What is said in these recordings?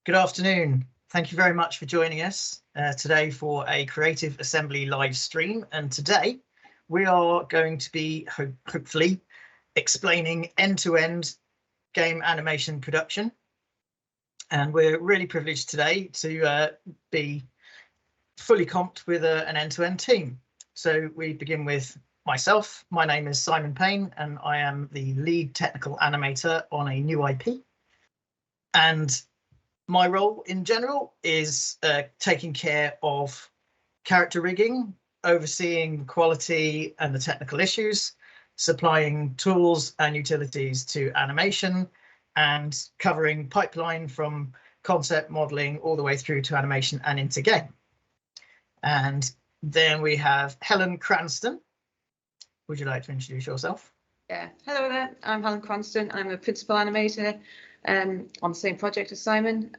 Good afternoon. Thank you very much for joining us today for a Creative Assembly live stream. And today we are going to be hopefully explaining end-to-end game animation production. And we're really privileged today to be fully comped with an end-to-end team. So we begin with myself. My name is Simon Payne, and I am the lead technical animator on a new IP. And my role in general is taking care of character rigging, overseeing quality and the technical issues, supplying tools and utilities to animation, and covering pipeline from concept modeling all the way through to animation and into game. And then we have Helen Cranston. Would you like to introduce yourself? Yeah, hello there. I'm Helen Cranston. I'm a principal animator on the same project as Simon.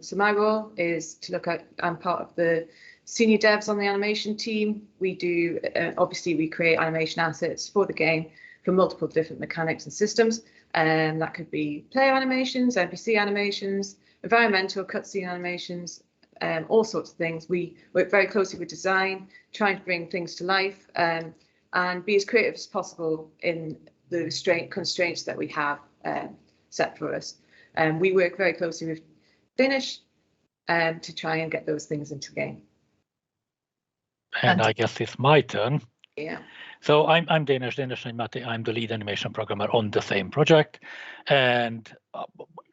So my role is to look at, I'm part of the senior devs on the animation team. We do, obviously we create animation assets for the game for multiple different mechanics and systems. That could be player animations, NPC animations, environmental cutscene animations, all sorts of things. We work very closely with design, trying to bring things to life and be as creative as possible in the constraints that we have set for us. We work very closely with Denes to try and get those things into the game. And I guess it's my turn. Yeah. So I'm Denes Nagymathe. I'm the lead animation programmer on the same project. And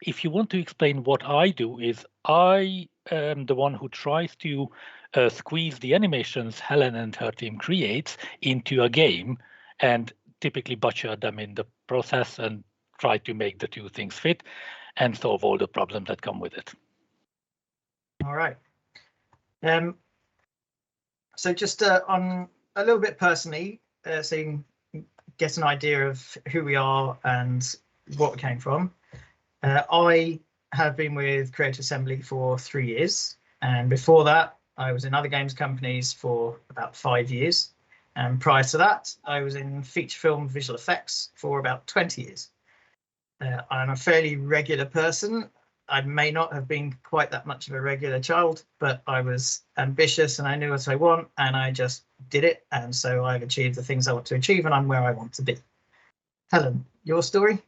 if you want to explain what I do, is I am the one who tries to squeeze the animations Helen and her team creates into a game and typically butcher them in the process and try to make the two things fit and solve all the problems that come with it. All right. So just on a little bit personally, so you can get an idea of who we are and what we came from. I have been with Creative Assembly for 3 years, and before that I was in other games companies for about 5 years, and prior to that I was in feature film visual effects for about 20 years. I'm a fairly regular person. I may not have been quite that much of a regular child, but I was ambitious and I knew what I want and I just did it. And so I've achieved the things I want to achieve and I'm where I want to be. Helen, your story?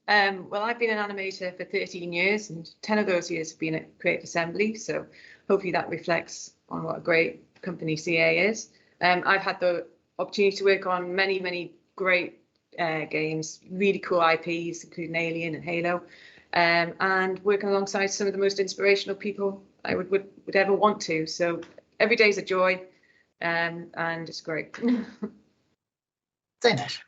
Well, I've been an animator for 13 years and 10 of those years have been at Creative Assembly. So hopefully that reflects on what a great company CA is. I've had the opportunity to work on many great games, really cool IPs, including Alien and Halo, and working alongside some of the most inspirational people I would ever want to. So every day's a joy, and it's great. Denes.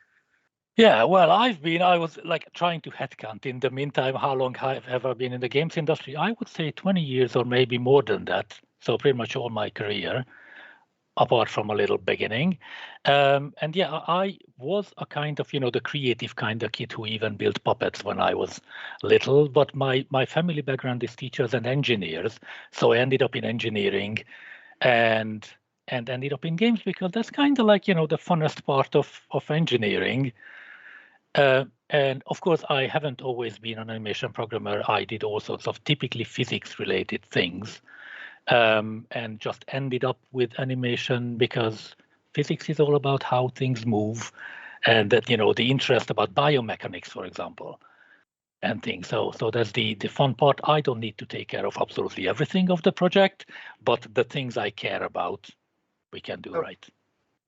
Yeah, well, I was like trying to headcount in the meantime how long I've ever been in the games industry. I would say 20 years or maybe more than that. So pretty much all my career, apart from a little beginning. And yeah, I was a kind of, the creative kind of kid who even built puppets when I was little, but my family background is teachers and engineers. So I ended up in engineering and ended up in games because that's kind of like, the funnest part of engineering. And of course, I haven't always been an animation programmer. I did all sorts of typically physics related things. And just ended up with animation because physics is all about how things move and that, the interest about biomechanics, for example, and things. So that's the fun part. I don't need to take care of absolutely everything of the project, but the things I care about, we can do right.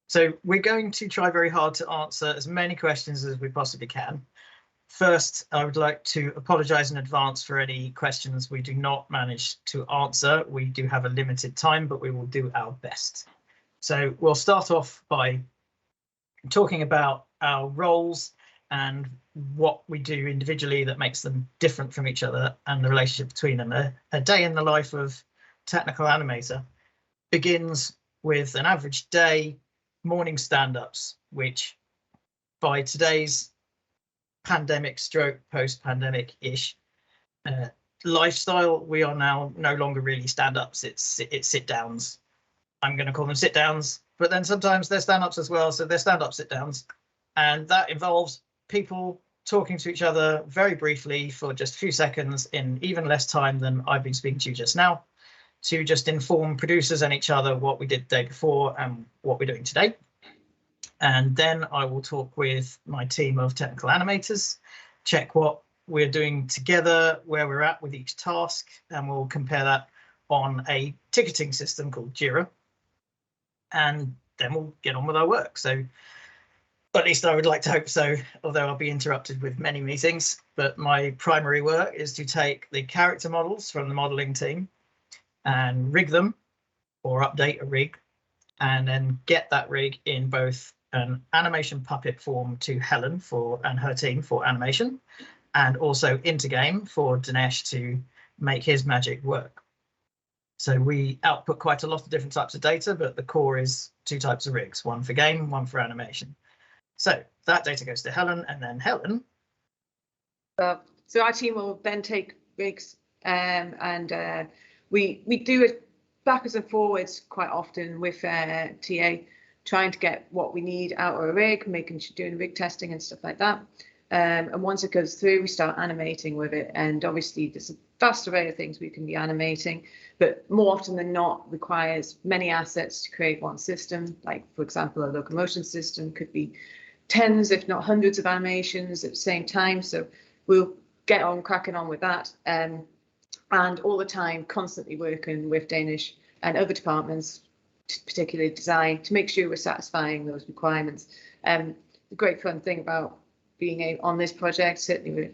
So we're going to try very hard to answer as many questions as we possibly can. First, I would like to apologise in advance for any questions we do not manage to answer. We do have a limited time, but we will do our best. So we'll start off by talking about our roles and what we do individually that makes them different from each other and the relationship between them. A day in the life of technical animator begins with an average day, morning stand-ups, which by today's pandemic stroke post-pandemic-ish lifestyle, we are now no longer really stand-ups, it's sit-downs. I'm going to call them sit-downs, but then sometimes they're stand-ups as well, so they're stand-up sit-downs, and that involves people talking to each other very briefly for just a few seconds in even less time than I've been speaking to you just now, to just inform producers and each other what we did the day before and what we're doing today. And then I will talk with my team of technical animators, check what we're doing together, where we're at with each task, and we'll compare that on a ticketing system called Jira. And then we'll get on with our work. So at least I would like to hope so, although I'll be interrupted with many meetings. But my primary work is to take the character models from the modeling team and rig them or update a rig, and then get that rig in both an animation puppet form to Helen and her team for animation, and also into game for Denes to make his magic work. So we output quite a lot of different types of data, but the core is 2 types of rigs, one for game, one for animation. So that data goes to Helen, and then Helen. So our team will then take rigs and we do it backwards and forwards quite often with TA, trying to get what we need out of a rig, doing rig testing and stuff like that. And once it goes through, we start animating with it. And obviously there's a vast array of things we can be animating, but more often than not requires many assets to create one system. Like, for example, a locomotion system could be tens, if not hundreds of animations at the same time. So we'll get on cracking on with that. And all the time, constantly working with Denes and other departments, particularly design, to make sure we're satisfying those requirements. The great fun thing about being on this project, certainly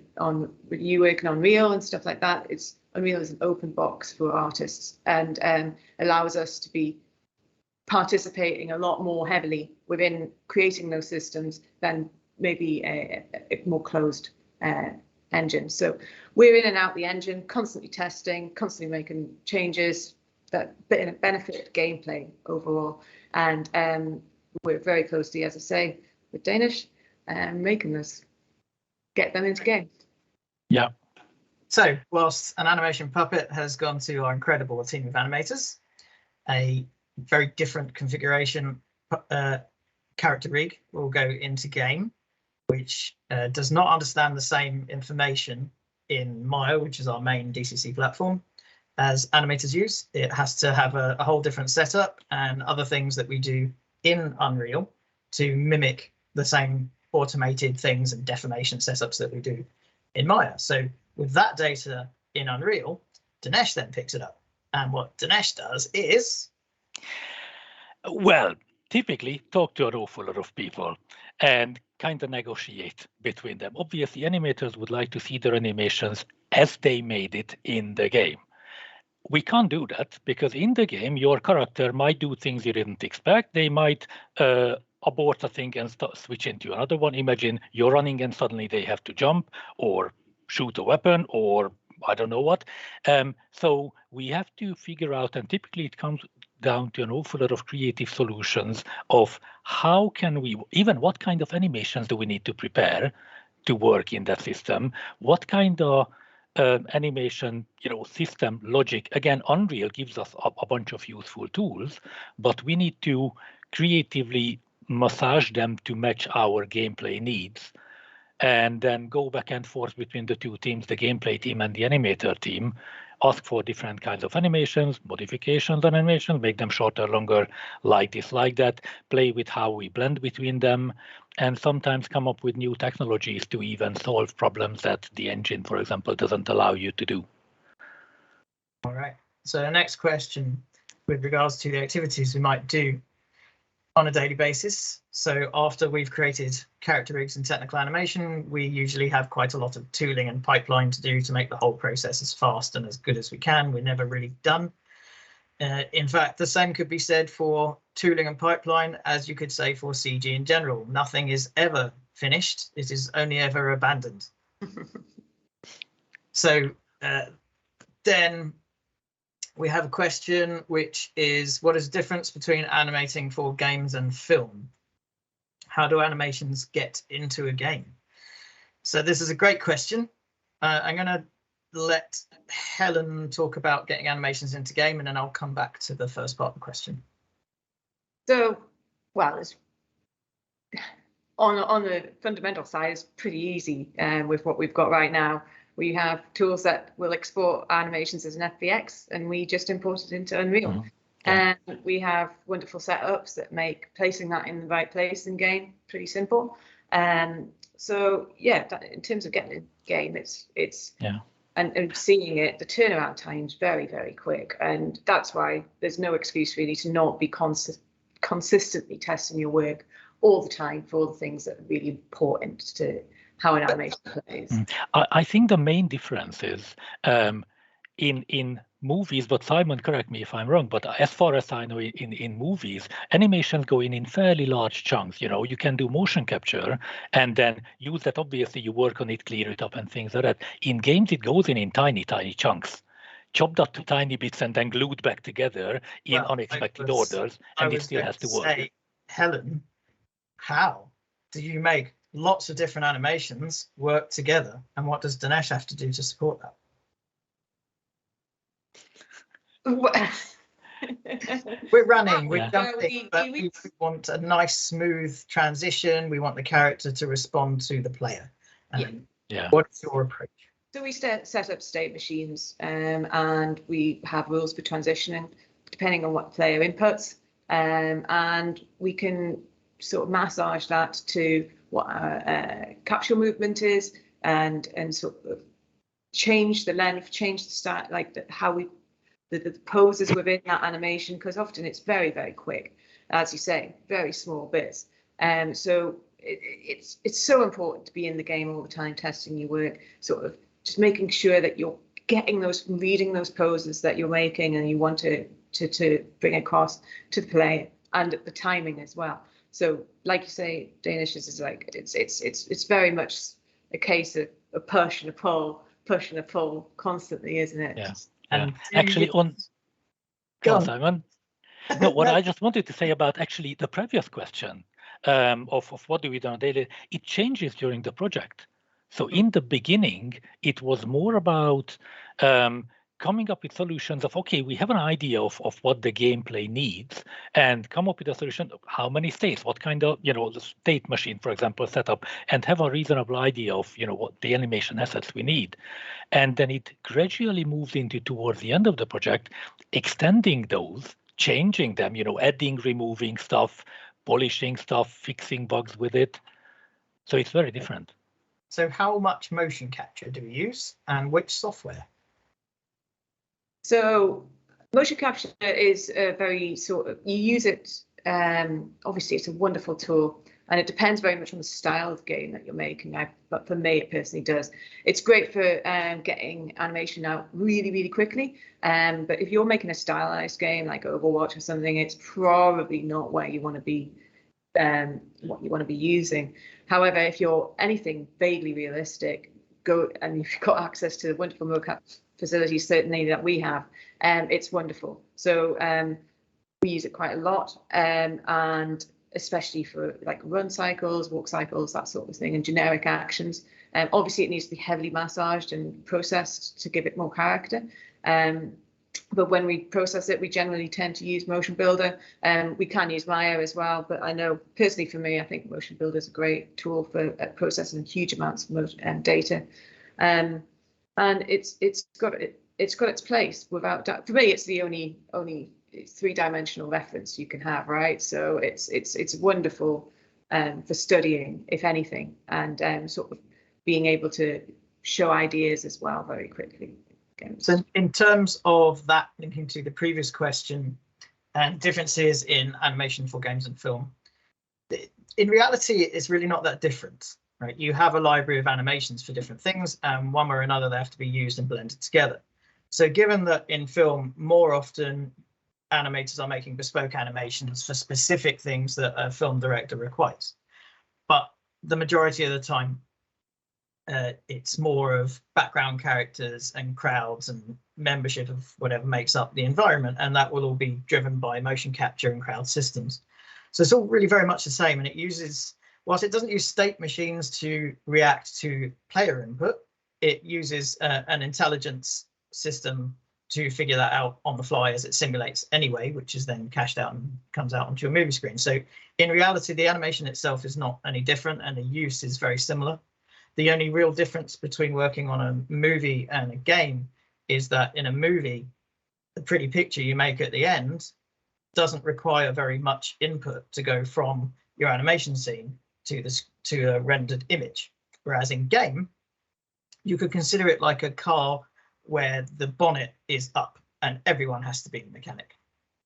with you working on Unreal and stuff like that, Unreal is an open box for artists and allows us to be participating a lot more heavily within creating those systems than maybe a more closed engine. So we're in and out the engine, constantly testing, constantly making changes that benefit gameplay overall. And we're very closely, as I say, with Denes, making this, get them into game. Yeah. So whilst an animation puppet has gone to our incredible team of animators, a very different configuration character rig will go into game, which does not understand the same information in Maya, which is our main DCC platform, as animators use. It has to have a whole different setup and other things that we do in Unreal to mimic the same automated things and deformation setups that we do in Maya. So with that data in Unreal, Denes then picks it up. And what Denes does is... Well, typically talk to an awful lot of people and kind of negotiate between them. Obviously, animators would like to see their animations as they made it in the game. We can't do that because in the game, your character might do things you didn't expect. They might abort a thing and switch into another one. Imagine you're running and suddenly they have to jump or shoot a weapon or I don't know what. So we have to figure out, and typically it comes down to an awful lot of creative solutions of how can we, even what kind of animations do we need to prepare to work in that system? What kind of animation, system logic? Again, Unreal gives us a bunch of useful tools, but we need to creatively massage them to match our gameplay needs, and then go back and forth between the two teams, the gameplay team and the animator team, ask for different kinds of animations, modifications on animations, make them shorter, longer, like this, like that, play with how we blend between them, and sometimes come up with new technologies to even solve problems that the engine, for example, doesn't allow you to do. All right. So the next question with regards to the activities we might do on a daily basis. So after we've created character rigs and technical animation, we usually have quite a lot of tooling and pipeline to do to make the whole process as fast and as good as we can. We're never really done. In fact, the same could be said for tooling and pipeline as you could say for CG in general. Nothing is ever finished. It is only ever abandoned. So then we have a question, which is, what is the difference between animating for games and film? How do animations get into a game? So this is a great question. I'm going to let Helen talk about getting animations into game, and then I'll come back to the first part of the question. So, well, on the fundamental side, it's pretty easy with what we've got right now. We have tools that will export animations as an FBX, and we just import it into Unreal. And we have wonderful setups that make placing that in the right place in game pretty simple. So yeah, in terms of getting a game, it's and seeing it, the turnaround time's very, very quick, and that's why there's no excuse really to not be consistently testing your work all the time for all the things that are really important to how an animation plays. I think the main difference is in movies, but Simon, correct me if I'm wrong, but as far as I know, in movies, animations go in fairly large chunks. You know, you can do motion capture and then use that. Obviously, you work on it, clear it up, and things like that. In games, it goes in tiny chunks, chopped up to tiny bits, and then glued back together in unexpected orders, and it still has to work. Helen, how do you make lots of different animations work together, and what does Denes have to do to support that? We're running, we're jumping, but we want a nice smooth transition. We want the character to respond to the player. What's your approach? So we set up state machines, and we have rules for transitioning depending on what player inputs, and we can sort of massage that to what our capsule movement is, and sort of change the length, change the style, like how we the poses within that animation, because often it's very, very quick, as you say, very small bits. So it's so important to be in the game all the time, testing your work, sort of just making sure that you're getting those, reading those poses that you're making and you want to bring across to the player, and the timing as well. So like you say, Denes is like it's very much a case of a push and a pull constantly, isn't it? Yeah. And actually, on Simon, no, what I just wanted to say about actually the previous question of what do we do on a daily, it changes during the project. So in the beginning, it was more about coming up with solutions of, okay, we have an idea of what the gameplay needs, and come up with a solution of how many states, what kind of, the state machine, for example, setup, and have a reasonable idea of, what the animation assets we need. And then it gradually moved into, towards the end of the project, extending those, changing them, adding, removing stuff, polishing stuff, fixing bugs with it. So it's very different. So how much motion capture do we use, and which software? So motion capture is a very sort of, you use it, obviously it's a wonderful tool, and it depends very much on the style of game that you're making. But for me, it personally does. It's great for getting animation out really, really quickly. But if you're making a stylized game like Overwatch or something, it's probably not where you want to be, what you want to be using. However, if you're anything vaguely realistic, go, and you've got access to the wonderful Mocap facilities certainly that we have, it's wonderful. So we use it quite a lot, and especially for like run cycles, walk cycles, that sort of thing, and generic actions. Obviously, it needs to be heavily massaged and processed to give it more character. But when we process it, we generally tend to use Motion Builder. We can use Maya as well, but I know personally for me, I think Motion Builder is a great tool for processing huge amounts of data. And it's got its place without doubt. For me, it's the only three-dimensional reference you can have, right? So it's wonderful for studying, if anything, and sort of being able to show ideas as well very quickly. So in terms of that, linking to the previous question and differences in animation for games and film, in reality, it's really not that different, right? You have a library of animations for different things, and one way or another, they have to be used and blended together. So given that in film, more often animators are making bespoke animations for specific things that a film director requires, but the majority of the time, it's more of background characters and crowds and membership of whatever makes up the environment, and that will all be driven by motion capture and crowd systems. So it's all really very much the same, and it uses, whilst it doesn't use state machines to react to player input, it uses an intelligence system to figure that out on the fly as it simulates anyway, which is then cached out and comes out onto your movie screen. So in reality, the animation itself is not any different and the use is very similar. The only real difference between working on a movie and a game is that in a movie, the pretty picture you make at the end doesn't require very much input to go from your animation scene to a rendered image. Whereas in game, you could consider it like a car where the bonnet is up and everyone has to be a mechanic,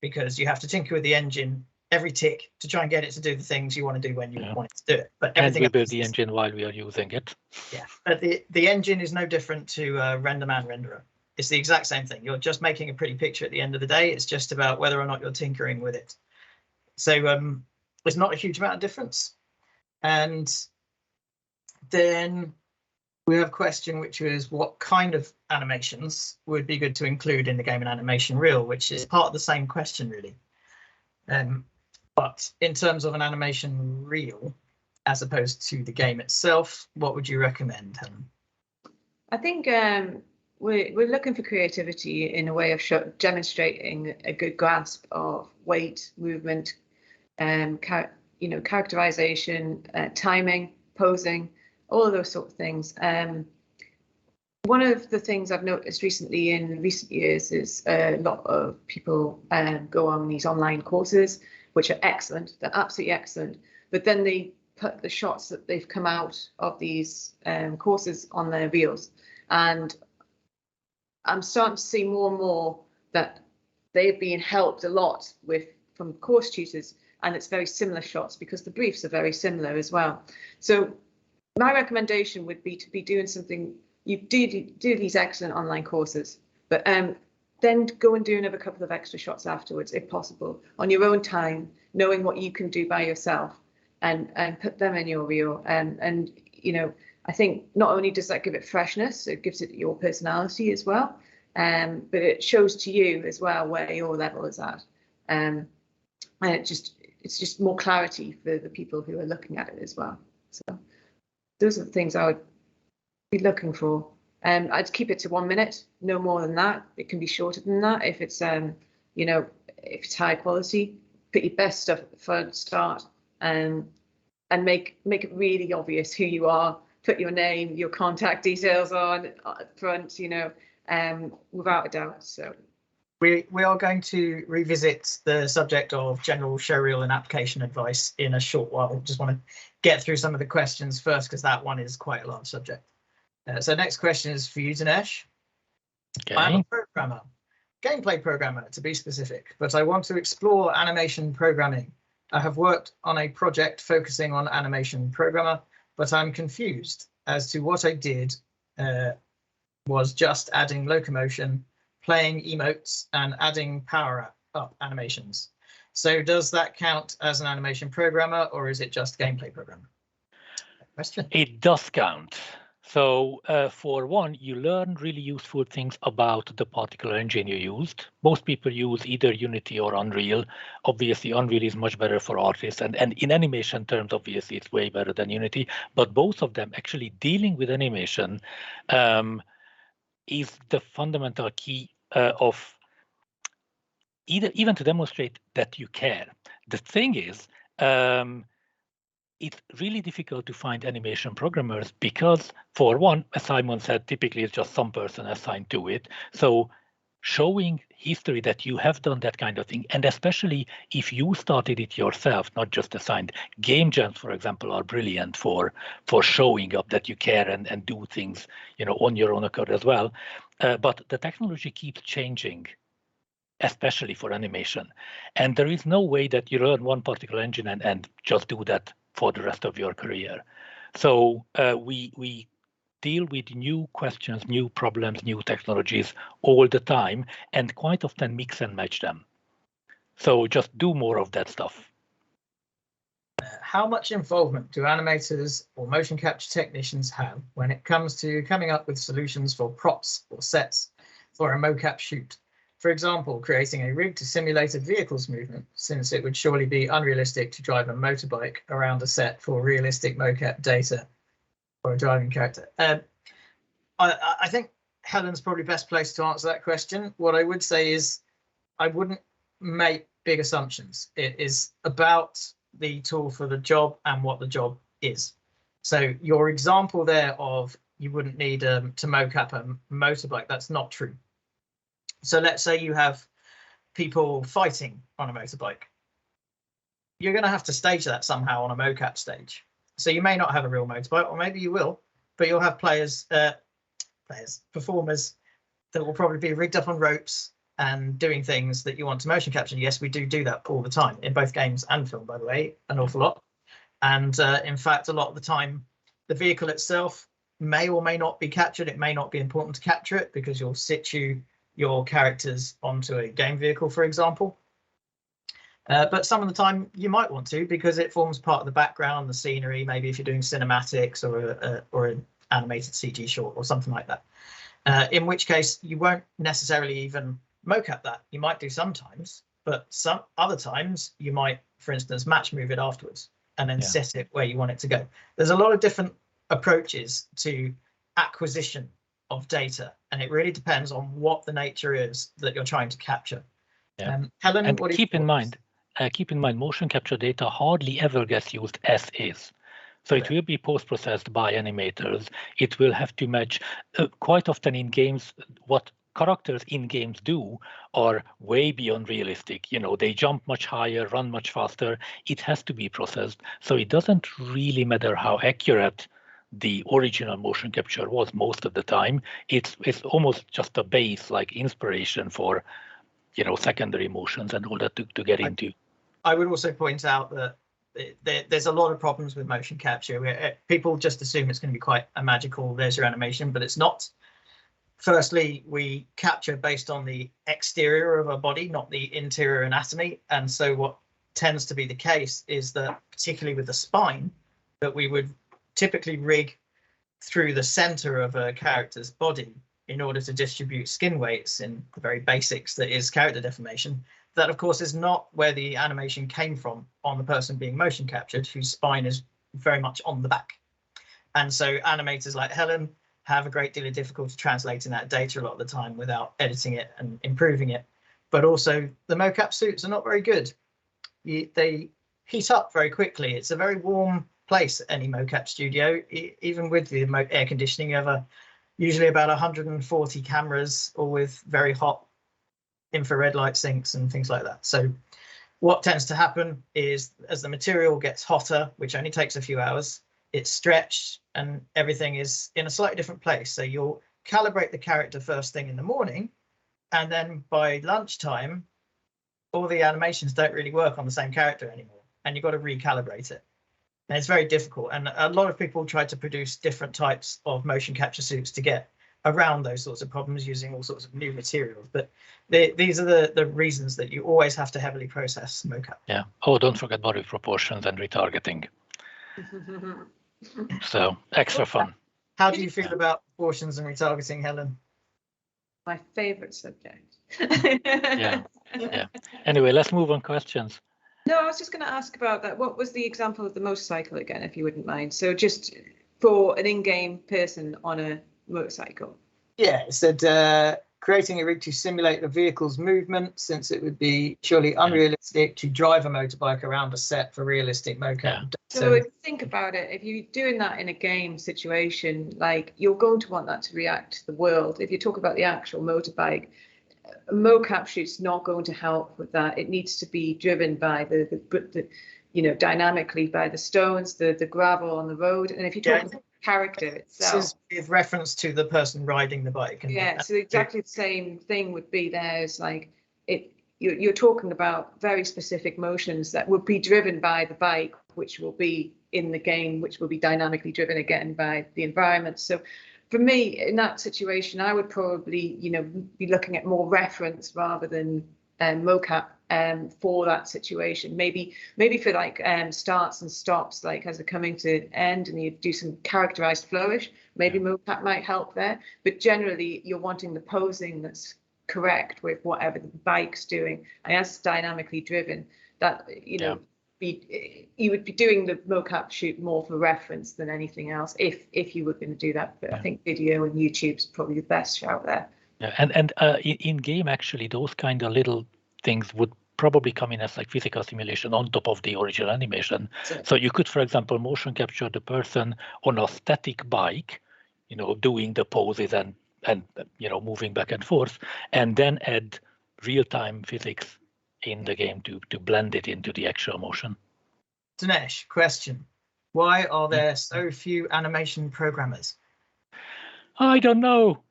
because you have to tinker with the engine every tick to try and get it to do the things you want to do when you want it to do it. But everything and we build the engine while we are using it. Yeah, but the engine is no different to a RenderMan renderer. It's the exact same thing. You're just making a pretty picture at the end of the day. It's just about whether or not you're tinkering with it. So there's not a huge amount of difference. And then we have a question, which is what kind of animations would be good to include in the game and animation reel, which is part of the same question, really. But in terms of an animation reel, as opposed to the game itself, what would you recommend, Helen? I think we're looking for creativity in a way of demonstrating a good grasp of weight, movement, characterization, timing, posing, all of those sort of things. One of the things I've noticed recently in recent years is a lot of people go on these online courses, which are excellent. They're absolutely excellent. But then they put the shots that they've come out of these courses on their reels. And I'm starting to see more and more that they've been helped a lot from course tutors, and it's very similar shots because the briefs are very similar as well. So my recommendation would be to be doing something. You do these excellent online courses, but then go and do another couple of extra shots afterwards, if possible, on your own time, knowing what you can do by yourself, and put them in your reel. And I think not only does that give it freshness, it gives it your personality as well, but it shows to you as well where your level is at, and it's just more clarity for the people who are looking at it as well. So those are the things I would be looking for. I'd keep it to 1 minute, no more than that. It can be shorter than that if it's if it's high quality. Put your best stuff at the front, start, and make it really obvious who you are. Put your name, your contact details on at front, without a doubt. So we are going to revisit the subject of general showreel and application advice in a short while. Just want to get through some of the questions first, because that one is quite a large subject. So next question is for you, Denes. Okay. I'm a programmer, gameplay programmer to be specific, but I want to explore animation programming. I have worked on a project focusing on animation programmer, but I'm confused as to what I did was just adding locomotion, playing emotes, and adding power-up animations. So does that count as an animation programmer, or is it just gameplay programmer? Question. It does count. So for one, you learn really useful things about the particular engine you used. Most people use either Unity or Unreal. Obviously, Unreal is much better for artists. And in animation terms, obviously, it's way better than Unity. But both of them actually dealing with animation is the fundamental key of even to demonstrate that you care. The thing is, it's really difficult to find animation programmers because, for one, as Simon said, typically it's just some person assigned to it. So showing history that you have done that kind of thing, and especially if you started it yourself, not just assigned. Game jams, for example, are brilliant for showing up that you care and do things, on your own accord as well. But the technology keeps changing, especially for animation. And there is no way that you learn one particular engine and just do that for the rest of your career. So we deal with new questions, new problems, new technologies all the time, and quite often mix and match them. So just do more of that stuff. How much involvement do animators or motion capture technicians have when it comes to coming up with solutions for props or sets for a mocap shoot? For example, creating a rig to simulate a vehicle's movement, since it would surely be unrealistic to drive a motorbike around a set for realistic mocap data for a driving character. I think Helen's probably best placed to answer that question. What I would say is I wouldn't make big assumptions. It is about the tool for the job and what the job is. So your example there of you wouldn't need to mocap a motorbike, that's not true. So let's say you have people fighting on a motorbike. You're going to have to stage that somehow on a mocap stage. So you may not have a real motorbike, or maybe you will, but you'll have performers that will probably be rigged up on ropes and doing things that you want to motion capture. Yes, we do that all the time in both games and film, by the way, an awful lot. And in fact, a lot of the time, the vehicle itself may or may not be captured. It may not be important to capture it because you'll situ your characters onto a game vehicle, for example. But some of the time you might want to because it forms part of the background, the scenery, maybe if you're doing cinematics or an animated CG short or something like that. In which case you won't necessarily even mocap that. You might do sometimes, but some other times you might, for instance, match move it afterwards and then set it where you want it to go. There's a lot of different approaches to acquisition of data, and it really depends on what the nature is that you're trying to capture. Helen, and what do keep in mind, motion capture data hardly ever gets used as is. So it will be post-processed by animators. It will have to match quite often in games. What characters in games do are way beyond realistic. You know, they jump much higher, run much faster. It has to be processed. So it doesn't really matter how accurate the original motion capture was most of the time. It's almost just a base, like inspiration for, you know, secondary motions and all that to get into. I would also point out that there's a lot of problems with motion capture where people just assume it's going to be quite a magical, there's your animation, but it's not. Firstly, we capture based on the exterior of a body, not the interior anatomy. And so what tends to be the case is that, particularly with the spine, that we would typically rig through the center of a character's body in order to distribute skin weights in the very basics that is character deformation. That, of course, is not where the animation came from on the person being motion captured, whose spine is very much on the back. And so animators like Helen have a great deal of difficulty translating that data a lot of the time without editing it and improving it. But also the mocap suits are not very good. They heat up very quickly. It's a very warm place, any mocap studio. Even with the air conditioning, you have usually about 140 cameras, all with very hot infrared light sinks and things like that. So what tends to happen is as the material gets hotter, which only takes a few hours, it's stretched and everything is in a slightly different place. So you'll calibrate the character first thing in the morning, and then by lunchtime, all the animations don't really work on the same character anymore, and you've got to recalibrate it. And it's very difficult. And a lot of people try to produce different types of motion capture suits to get around those sorts of problems using all sorts of new materials. But these are the reasons that you always have to heavily process mocap. Yeah. Oh, don't forget body proportions and retargeting. So extra fun. How do you feel about proportions and retargeting, Helen? My favorite subject. Yeah. Anyway, let's move on questions. No, I was just going to ask about that. What was the example of the motorcycle again, if you wouldn't mind? So just for an in-game person on a motorcycle. Yeah, it said creating a rig to simulate the vehicle's movement, since it would be surely unrealistic to drive a motorbike around a set for realistic mocap. Yeah. So if you think about it, if you're doing that in a game situation, like you're going to want that to react to the world. If you talk about the actual motorbike, a mocap shoot's not going to help with that. It needs to be driven by the you know, dynamically by the stones, the gravel on the road. And if you talk about the character itself, this is with reference to the person riding the bike. So exactly the same thing would be there. Is like you're talking about very specific motions that would be driven by the bike, which will be in the game, which will be dynamically driven again by the environment. So for me, in that situation, I would probably, you know, be looking at more reference rather than mocap for that situation. Maybe for like starts and stops, like as they're coming to end and you do some characterized flourish, maybe mocap might help there. But generally, you're wanting the posing that's correct with whatever the bike's doing, and that's dynamically driven. That, you know, would be doing the mocap shoot more for reference than anything else if you were going to do that. But I think video and YouTube's probably the best shout there. Yeah, and in game, actually, those kind of little things would probably come in as like physical simulation on top of the original animation. So you could, for example, motion capture the person on a static bike, doing the poses and moving back and forth, and then add real-time physics in the game to blend it into the actual motion. Dinesh, question: why are there so few animation programmers? I don't know.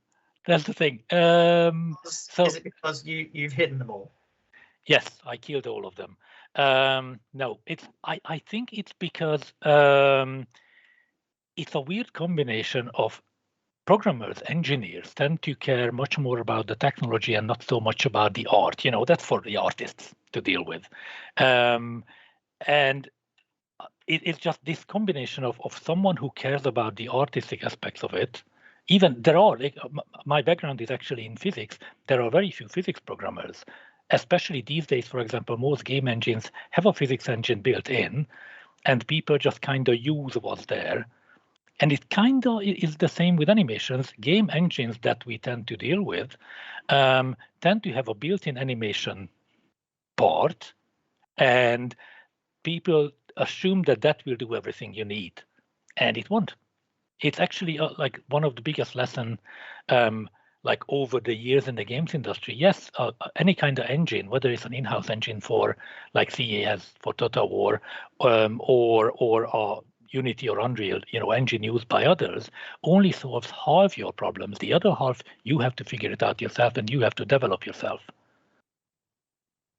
That's the thing. Is it because you've hidden them all? Yes, I killed all of them. No, I think it's because it's a weird combination of programmers, engineers tend to care much more about the technology and not so much about the art. That's for the artists to deal with. And it's just this combination of someone who cares about the artistic aspects of it. Even there are, my background is actually in physics. There are very few physics programmers, especially these days. For example, most game engines have a physics engine built in, and people just kind of use what's there. And it kind of is the same with animations. Game engines that we tend to deal with tend to have a built-in animation part, and people assume that will do everything you need, and it won't. It's actually like one of the biggest lessons like over the years in the games industry. Yes, any kind of engine, whether it's an in-house engine for like CAS for Total War or Unity or Unreal, engine used by others, only solves half your problems. The other half, you have to figure it out yourself and you have to develop yourself.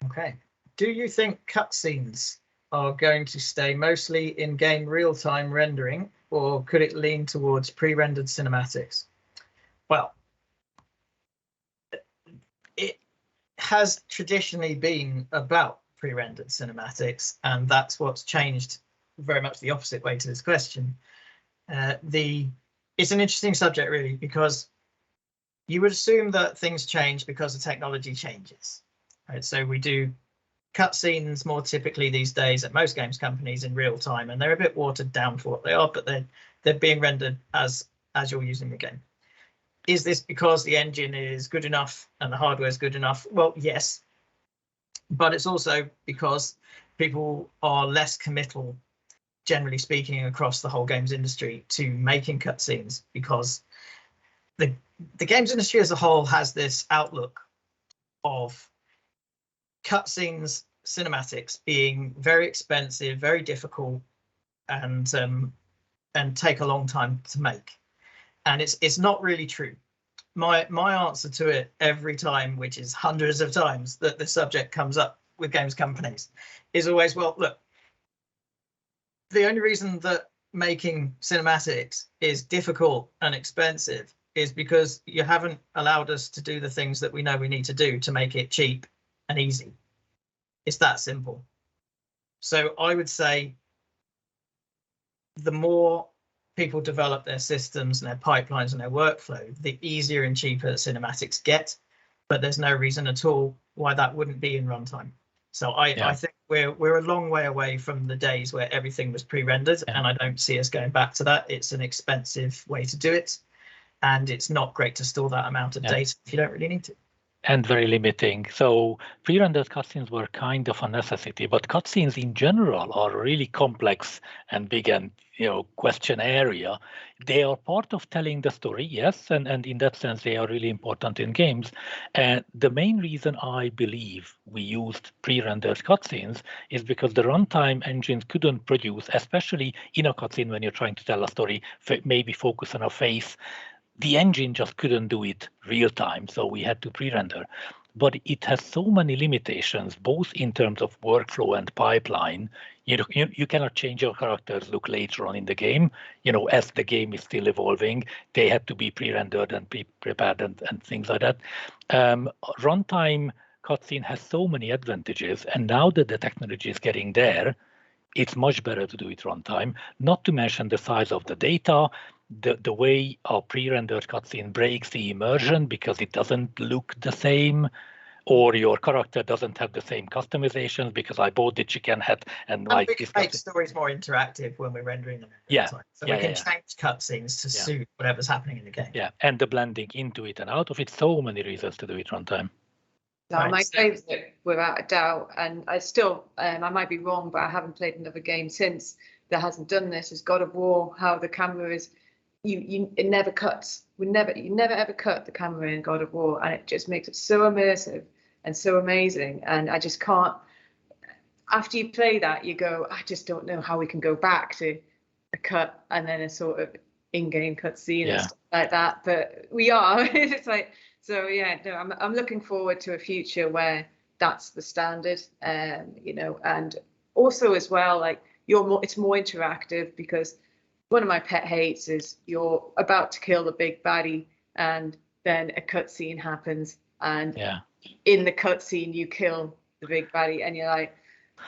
Okay. Do you think cutscenes are going to stay mostly in-game real-time rendering, or could it lean towards pre-rendered cinematics? Well, it has traditionally been about pre-rendered cinematics, and that's what's changed very much the opposite way to this question. It's an interesting subject, really, because you would assume that things change because the technology changes, right? So we do cutscenes more typically these days at most games companies in real time, and they're a bit watered down for what they are, but they're being rendered as you're using the game. Is this because the engine is good enough and the hardware is good enough? Well, yes, but it's also because people are less committal, generally speaking, across the whole games industry to making cutscenes, because the games industry as a whole has this outlook of cutscenes, cinematics being very expensive, very difficult, and take a long time to make. And it's not really true. My answer to it every time, which is hundreds of times that the subject comes up with games companies, is always, well, look, the only reason that making cinematics is difficult and expensive is because you haven't allowed us to do the things that we know we need to do to make it cheap and easy. It's that simple. So I would say the more people develop their systems and their pipelines and their workflow, the easier and cheaper cinematics get. But there's no reason at all why that wouldn't be in runtime. So I think we're a long way away from the days where everything was pre-rendered, and I don't see us going back to that. It's an expensive way to do it, and it's not great to store that amount of data if you don't really need to. And very limiting. So pre-rendered cutscenes were kind of a necessity, but cutscenes in general are really complex and big and question area. They are part of telling the story, yes, and in that sense they are really important in games. And the main reason I believe we used pre-rendered cutscenes is because the runtime engines couldn't produce, especially in a cutscene when you're trying to tell a story, maybe focus on a face. The engine just couldn't do it real time, so we had to pre-render. But it has so many limitations, both in terms of workflow and pipeline. You cannot change your character's look later on in the game. As the game is still evolving, they had to be pre-rendered and prepared and things like that. Runtime cutscene has so many advantages, and now that the technology is getting there, it's much better to do it runtime. Not to mention the size of the data. The way our pre-rendered cutscene breaks the immersion because it doesn't look the same or your character doesn't have the same customizations because I bought the chicken head and we can make stories more interactive when we're rendering them. Yeah. So we can change cutscenes to suit whatever's happening in the game. Yeah, and the blending into it and out of it, so many reasons to do it runtime. No, my favourite, without a doubt, and I still, I might be wrong, but I haven't played another game since that hasn't done this, is God of War. How the camera is, it never cuts. You never ever cut the camera in God of War, and it just makes it so immersive and so amazing. And I just can't. After you play that, you go, I just don't know how we can go back to a cut and then a sort of in-game cutscene and stuff like that. But we are. It's like. So yeah, no, I'm looking forward to a future where that's the standard, you know, and also as well, like it's more interactive, because one of my pet hates is you're about to kill the big baddie and then a cutscene happens, and in the cutscene you kill the big baddie, and you're like,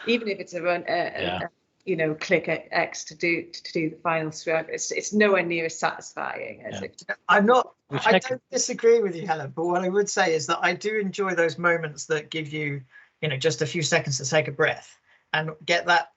even if it's a you know, click X to do the final stroke, it's nowhere near as satisfying as it. I don't disagree with you, Helen, but what I would say is that I do enjoy those moments that give you, you know, just a few seconds to take a breath and get that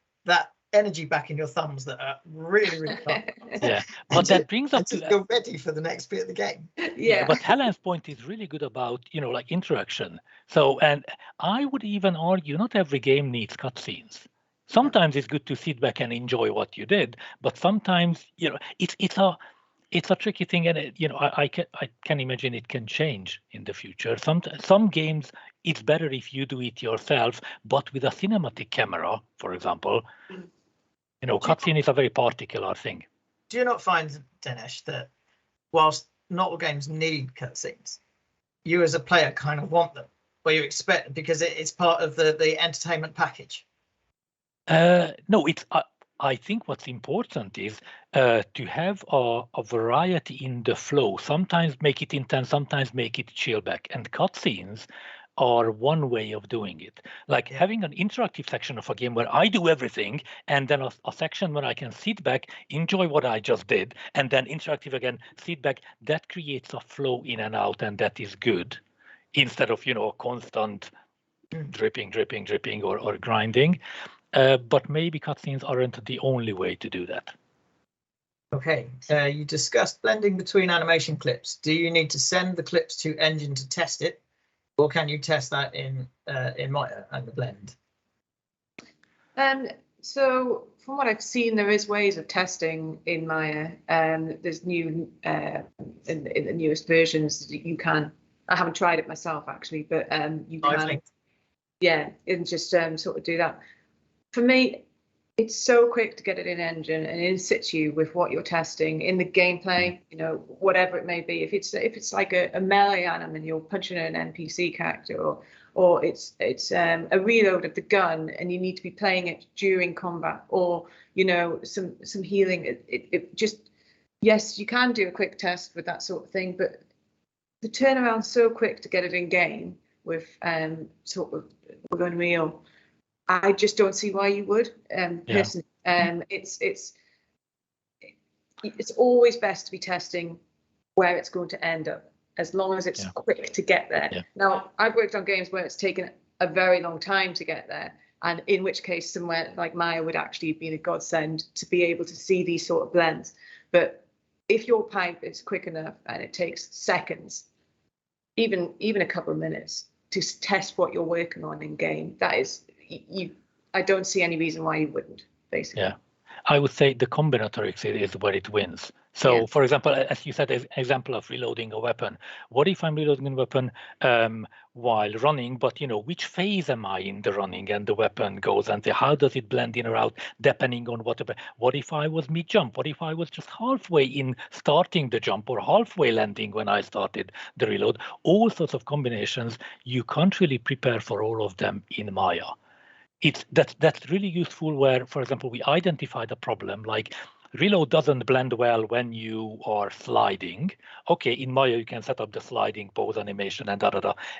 energy back in your thumbs that are really, really hard. Yeah, but that brings up to you're ready for the next bit of the game. Yeah, but Helen's point is really good about, you know, like interaction. So, and I would even argue not every game needs cutscenes. Sometimes it's good to sit back and enjoy what you did, but sometimes, you know, it's a tricky thing, and you know, I can imagine it can change in the future. Some games it's better if you do it yourself, but with a cinematic camera, for example. You know, cutscene is a very particular thing. Do you not find, Denes, that whilst not all games need cutscenes, you as a player kind of want them, or you expect, because it's part of the entertainment package? No, it's. I think what's important is to have a variety in the flow. Sometimes make it intense, sometimes make it chill back. And cutscenes are one way of doing it. Like having an interactive section of a game where I do everything, and then a section where I can sit back, enjoy what I just did, and then interactive again, sit back. That creates a flow in and out, and that is good. Instead of, you know, constant dripping, or grinding. But maybe cutscenes aren't the only way to do that. Okay, you discussed blending between animation clips. Do you need to send the clips to Engine to test it, or can you test that in Maya and the blend? So from what I've seen, there is ways of testing in Maya. There's new in the newest versions that you can. I haven't tried it myself actually, but you can. Yeah, and just sort of do that. For me, it's so quick to get it in Engine and in situ with what you're testing in the gameplay, you know, whatever it may be. If it's like a melee anim and you're punching an NPC character, or it's a reload of the gun and you need to be playing it during combat, or you know, some healing. It just, yes, you can do a quick test with that sort of thing, but the turnaround's so quick to get it in game with sort of Unreal. I just don't see why you would. Personally, it's always best to be testing where it's going to end up, as long as it's quick to get there. Yeah. Now, I've worked on games where it's taken a very long time to get there, and in which case somewhere like Maya would actually be a godsend to be able to see these sort of blends. But if your pipe is quick enough and it takes seconds, even a couple of minutes to test what you're working on in game, that is. I don't see any reason why you wouldn't, basically. Yeah, I would say the combinatorics is where it wins. So, for example, as you said, an example of reloading a weapon. What if I'm reloading a weapon while running, but, you know, which phase am I in the running and the weapon goes, and how does it blend in or out depending on what if I was mid-jump? What if I was just halfway in starting the jump or halfway landing when I started the reload? All sorts of combinations. You can't really prepare for all of them in Maya. That's really useful where, for example, we identified a problem like reload doesn't blend well when you are sliding. Okay, in Maya you can set up the sliding pose animation and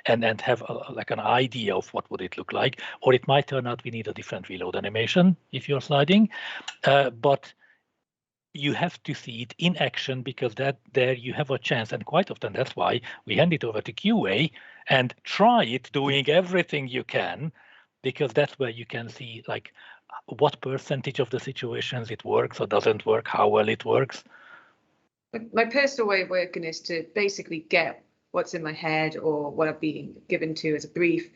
and have like an idea of what would it look like, or it might turn out we need a different reload animation if you're sliding. But you have to see it in action, because there you have a chance, and quite often that's why we hand it over to QA and try it, doing everything you can, because that's where you can see like what percentage of the situations it works or doesn't work, how well it works. My personal way of working is to basically get what's in my head or what I've been given to as a brief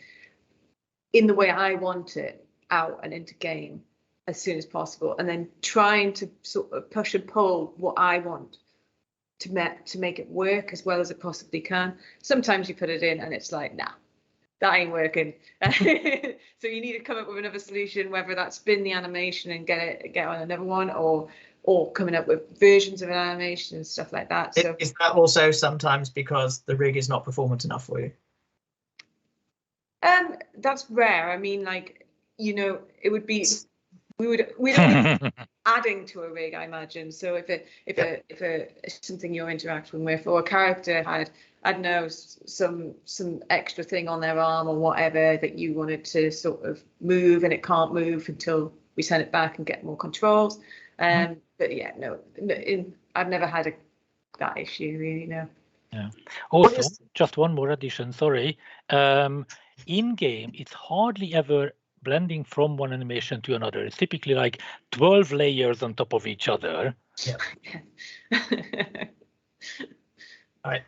in the way I want it out and into game as soon as possible, and then trying to sort of push and pull what I want to make it work as well as it possibly can. Sometimes you put it in and it's like, nah, that ain't working. So you need to come up with another solution, whether that's spin the animation and get on another one, or coming up with versions of an animation and stuff like that. So is that also sometimes because the rig is not performant enough for you? That's rare. I mean, like, you know, it would be we'd always be adding to a rig, I imagine. So if something you're interacting with, or a character had, I don't know, some extra thing on their arm or whatever that you wanted to sort of move, and it can't move until we send it back and get more controls. But yeah, no, I've never had that issue really. No. Yeah. Also, just one more addition. Sorry. In game, it's hardly ever blending from one animation to another. It's typically like 12 layers on top of each other. Yeah. All right.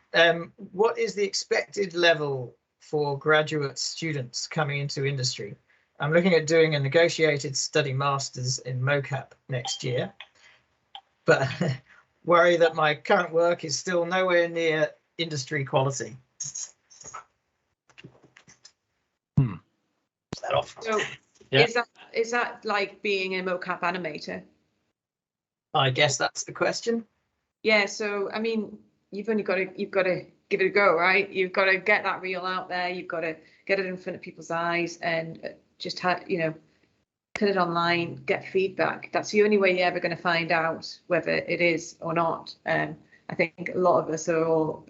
What is the expected level for graduate students coming into industry? I'm looking at doing a negotiated study masters in Mocap next year, but worry that my current work is still nowhere near industry quality. That off. So yeah. Is that like being a mocap animator? I guess that's the question. Yeah, so I mean, you've got to give it a go, right? You've got to get that reel out there. You've got to get it in front of people's eyes and just put it online, get feedback. That's the only way you're ever going to find out whether it is or not. I think a lot of us are all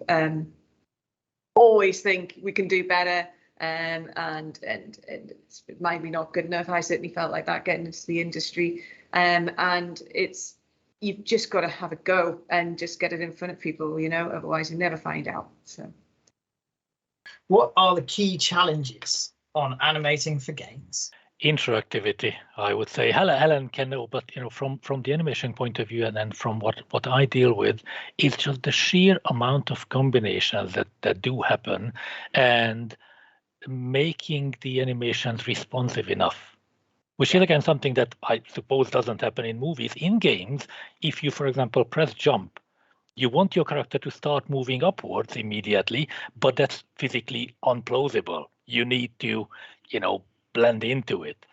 always think we can do better. And it's maybe not good enough. I certainly felt like that getting into the industry, and you've just got to have a go and just get it in front of people, you know, otherwise you never find out. So what are the key challenges on animating for games? Interactivity, I would say. Helen can know, but you know, from the animation point of view, and then from what I deal with, it's just the sheer amount of combinations that do happen, and making the animations responsive enough, which is again something that I suppose doesn't happen in movies. In games, if you, for example, press jump, you want your character to start moving upwards immediately, but that's physically unplausible. You need to, you know, blend into it.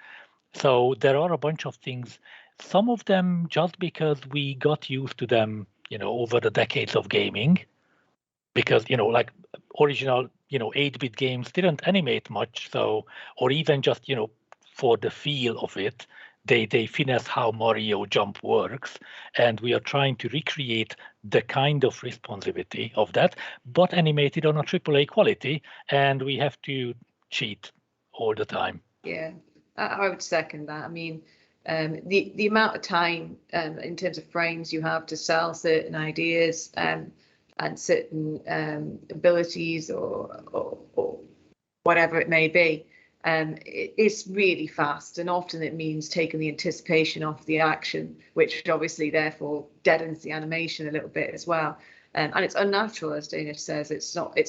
So there are a bunch of things, some of them just because we got used to them, you know, over the decades of gaming, because, you know, like original, you know, 8-bit games didn't animate much. So, or even just, you know, for the feel of it, they finesse how Mario jump works. And we are trying to recreate the kind of responsivity of that, but animated on a AAA quality. And we have to cheat all the time. Yeah, I would second that. I mean, the amount of time in terms of frames you have to sell certain ideas and certain abilities or whatever it may be, it's really fast, and often it means taking the anticipation off the action, which obviously therefore deadens the animation a little bit as well. And it's unnatural, as Denes says. It's not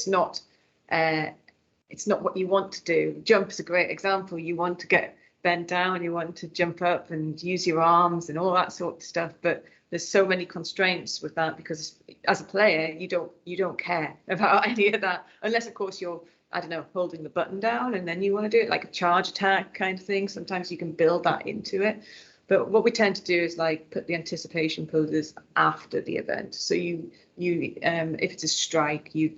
what you want to do. Jump is a great example. You want to get bent down, you want to jump up and use your arms and all that sort of stuff, but there's so many constraints with that, because as a player you don't care about any of that, unless of course you're, I don't know, holding the button down and then you want to do it like a charge attack kind of thing. Sometimes you can build that into it, but what we tend to do is like put the anticipation poses after the event. So you if it's a strike, you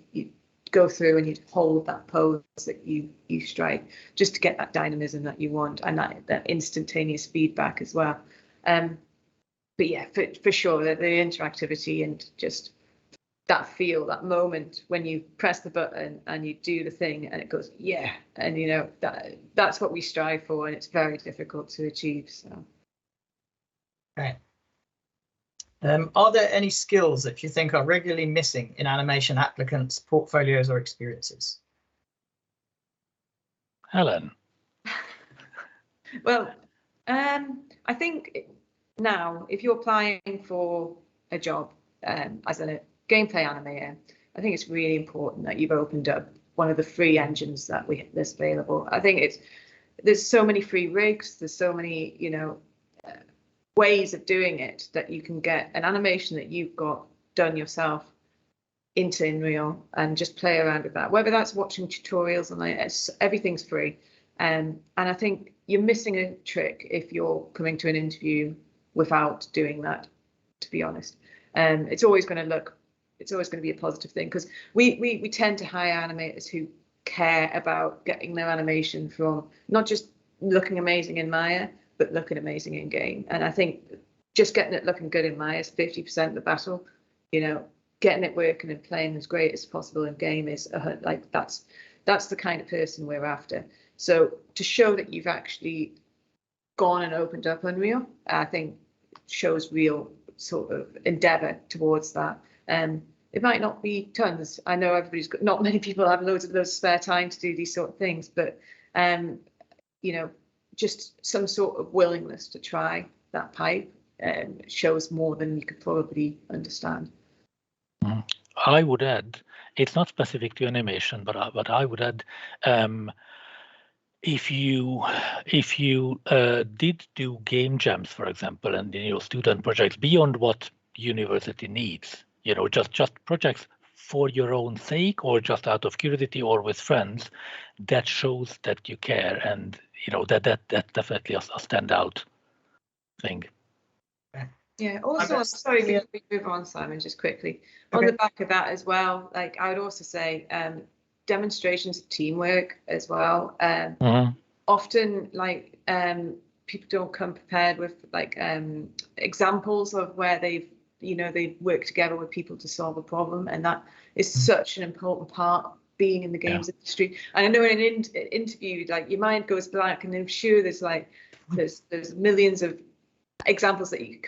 go through and you hold that pose that you strike, just to get that dynamism that you want and that instantaneous feedback as well. But yeah, for sure, the interactivity and just that feel, that moment when you press the button and you do the thing and it goes, yeah, and you know, that's what we strive for, and it's very difficult to achieve. So okay. Are there any skills that you think are regularly missing in animation applicants' portfolios or experiences? Helen. Well, I think now if you're applying for a job as a gameplay animator, I think it's really important that you've opened up one of the free engines that's available. I think there's so many free rigs, there's so many, you know, ways of doing it that you can get an animation that you've got done yourself into Unreal and just play around with that. Whether that's watching tutorials and everything's free. And I think you're missing a trick if you're coming to an interview without doing that, to be honest. It's always going to be a positive thing, because we tend to hire animators who care about getting their animation from not just looking amazing in Maya, but looking amazing in game. And I think just getting it looking good in Maya is 50% of the battle. You know, getting it working and playing as great as possible in game is like that's the kind of person we're after. So to show that you've actually gone and opened up Unreal, I think shows real sort of endeavor towards that. It might not be tons. I know not many people have loads of spare time to do these sort of things, but you know, just some sort of willingness to try that pipe shows more than you could probably understand. I would add, it's not specific to animation, but I would add, if you did do game jams, for example, and in your student projects beyond what university needs, you know, just projects for your own sake or just out of curiosity or with friends, that shows that you care, and you know that's definitely a standout thing. Yeah. Also, sorry, we move on, Simon, just quickly. Okay. On the back of that as well, like I would also say demonstrations of teamwork as well. Often, like people don't come prepared with like examples of where they've worked together with people to solve a problem, and that is such an important part of being in the games industry. And I know in an interview, like your mind goes blank, and I'm sure there's millions of examples that you